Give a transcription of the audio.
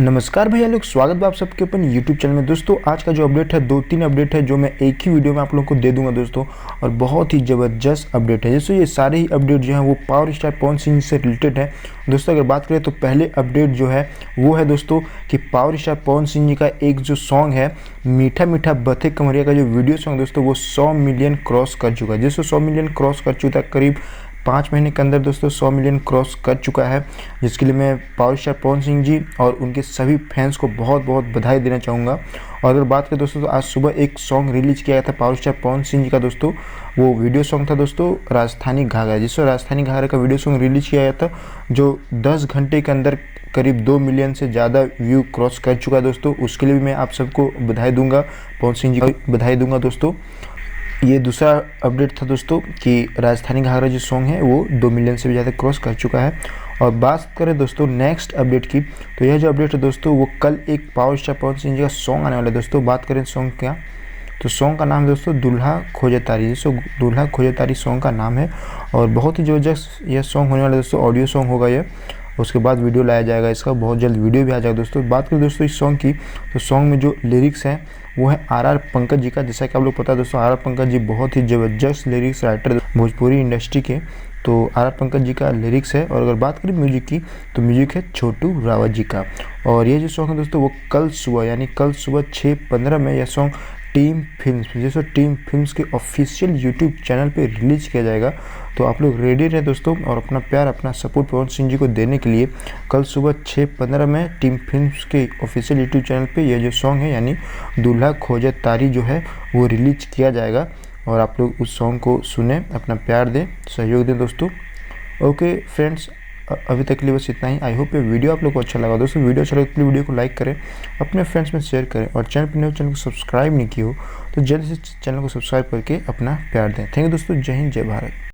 नमस्कार भैया लोग, स्वागत है आप सबके अपन यूट्यूब चैनल में। दोस्तों आज का जो अपडेट है, 2-3 अपडेट है जो मैं एक ही वीडियो में आप लोगों को दे दूंगा दोस्तों, और बहुत ही ज़बरदस्त अपडेट है। जैसे ये सारे ही अपडेट जो हैं वो पावर स्टार पवन सिंह से रिलेटेड है दोस्तों। अगर बात करें तो पहले अपडेट जो है वो है दोस्तों कि पावर स्टार पवन सिंह जी का एक जो सॉन्ग है मीठा मीठा बथे कमरिया का जो वीडियो सॉन्ग दोस्तों वो 100 मिलियन क्रॉस कर चुका है। जिससे 100 मिलियन क्रॉस कर चुका है, करीब 5 महीने के अंदर दोस्तों 100 मिलियन क्रॉस कर चुका है, जिसके लिए मैं पावर स्टार पवन सिंह जी और उनके सभी फैंस को बहुत बहुत बधाई देना चाहूँगा। और अगर बात करें दोस्तों तो आज सुबह एक सॉन्ग रिलीज किया गया था पावर स्टार पवन सिंह जी का दोस्तों। वो वीडियो सॉन्ग था दोस्तों राजधानी घाघरा, जिससे राजधानी घाघरा का वीडियो सॉन्ग रिलीज किया गया था, जो 10 घंटे के अंदर करीब 2 मिलियन से ज़्यादा व्यू क्रॉस कर चुका है दोस्तों। उसके लिए भी मैं आप सबको बधाई दूंगा, पवन सिंह जी को बधाई दूंगा दोस्तों। ये दूसरा अपडेट था दोस्तों कि राजधानी घाघरा जो सॉन्ग है वो 2 मिलियन से भी ज़्यादा क्रॉस कर चुका है। और बात करें दोस्तों नेक्स्ट अपडेट की, तो यह जो अपडेट है दोस्तों वो कल एक पावर स्टार पवन सिंह जी का सॉन्ग आने वाला है दोस्तों। बात करें सॉन्ग क्या, तो सॉन्ग का नाम है दोस्तों दूल्हा खोजे तारी। दोस्तों दूल्हा खोजे तारी सॉन्ग का नाम है और बहुत ही ज़बरदस्त यह सॉन्ग होने वाला है दोस्तों। ऑडियो सॉन्ग होगा यह, उसके बाद वीडियो लाया जाएगा इसका, बहुत जल्द वीडियो भी आ जाएगा दोस्तों। बात करें दोस्तों इस सॉन्ग की, तो सॉन्ग में जो लिरिक्स हैं वो है आर पंकज जी का। जैसा कि आप लोग पता है दोस्तों, आर पंकज जी बहुत ही ज़बरदस्त लिरिक्स राइटर भोजपुरी इंडस्ट्री के, तो आर पंकज जी का लिरिक्स है। और अगर बात करें म्यूजिक की, तो म्यूजिक है छोटू रावत जी का। और ये जो सॉन्ग है दोस्तों वो कल सुबह यानी कल सुबह 6:15 में यह सॉन्ग टीम फिल्म्स, जैसे टीम फिल्म्स के ऑफिशियल यूट्यूब चैनल पे रिलीज किया जाएगा। तो आप लोग रेडी रहे दोस्तों और अपना प्यार अपना सपोर्ट पवन सिंह जी को देने के लिए कल सुबह 6:15 में टीम फिल्म्स के ऑफिशियल यूट्यूब चैनल पे यह जो सॉन्ग है यानी दूल्हा खोजे तारी जो है वो रिलीज किया जाएगा। और आप लोग उस सॉन्ग को सुने, अपना प्यार दें, सहयोग दें दोस्तों। ओके फ्रेंड्स, अभी तक के लिए बस इतना ही। आई होप ये वीडियो आप लोग को अच्छा लगा दोस्तों। वीडियो अच्छा लगा तो वीडियो को लाइक करें, अपने फ्रेंड्स में शेयर करें, और चैनल पर नए चैनल को सब्सक्राइब नहीं किया हो तो जल्द से चैनल को सब्सक्राइब करके अपना प्यार दें। थैंक यू दोस्तों, जय हिंद, जय भारत।